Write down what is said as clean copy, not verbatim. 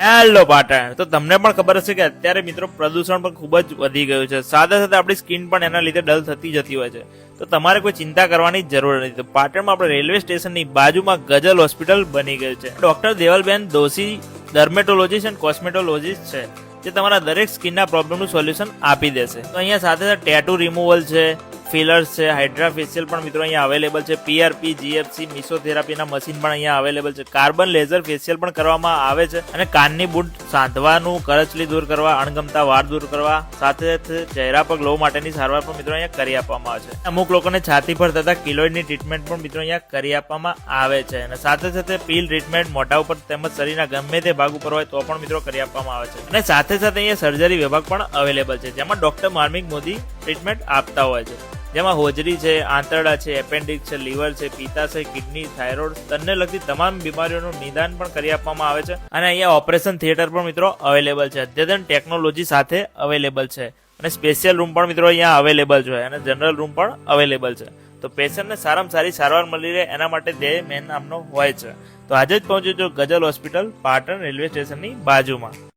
Hello Patan, તો તમને પણ ખબર હશે કે અત્યારે મિત્રો પ્રદૂષણ પણ ખૂબ જ વધી ગયું છે. સાથે સાથે આપણી સ્કિન પણ એના લીધે ડલ થતી જતી હોય છે. તો તમારે કોઈ ચિંતા કરવાની જરૂર નથી. તો પાટણમાં આપણે રેલવે સ્ટેશનની બાજુમાં ગઝલ હોસ્પિટલ બની ગયું છે. Doctor Devalben Doshi dermatologist and કોસ્મેટોલોજીસ્ટ છે, જે તમારા દરેક સ્કિનના પ્રોબ્લેમનું સોલ્યુશન આપી દેશે. તો અહીંયા સાથે સાથે ટેટુ રિમૂવલ છે, ફિલર્સ છે, હાઇડ્રા ફેશિયલ પણ મિત્રો અહીંયા અવેલેબલ છે. પીઆરપી, જીએફસી, મિસોથેરાપીના મશીન પણ અહીંયા અવેલેબલ છે. કાર્બન લેઝર ફેશિયલ પણ કરવામાં આવે છે. અને કાનની બૂટ સાંધવાનું, કરચલી દૂર કરવા, અણગમતા વાળ દૂર કરવા, સાથે સાથે ચહેરા પર ગ્લો માટેની સારવાર પણ મિત્રો અહીંયા કરી આપવામાં આવે છે. અમુક લોકોને છાતી પર થતા કિલોઇડની ટ્રીટમેન્ટ પણ મિત્રો અહીંયા કરી આપવામાં આવે છે. અને સાથે સાથે પીલ ટ્રીટમેન્ટ મોઢા ઉપર તેમજ શરીરના ગમે તે ભાગ ઉપર હોય તો પણ મિત્રો કરી આપવામાં આવે છે. અને સાથે સાથે અહીંયા સર્જરી વિભાગ પણ અવેલેબલ છે, જેમાં ડોક્ટર માર્મિક મોદી ટ્રીટમેન્ટ આપતા હોય છે. જેમાં હોજરી છે, આંતરડા છે, એપેન્ડિક્સ છે, લીવર છે, પિત્તાશય, કિડની, થાઇરોઇડ, સ્તનને લગતી તમામ બીમારીઓનું નિદાન પણ કરી આપવામાં આવે છે. અને અહીંયા ઓપરેશન થિયેટર પણ મિત્રો અવેલેબલ છે, અદ્યતન ટેકનોલોજી સાથે અવેલેબલ છે. અને સ્પેશિયલ રૂમ પણ મિત્રો અહીંયા અવેલેબલ છે, અને જનરલ રૂમ પણ અવેલેબલ છે. તો પેશન્ટને સારામાં સારી સારવાર મળી રહે એના માટે ધ્યેય મેન નામનો હોય છે. તો આજે જ પહોંચી જો ગઝલ હોસ્પિટલ, પાટણ રેલવે સ્ટેશનની બાજુમાં.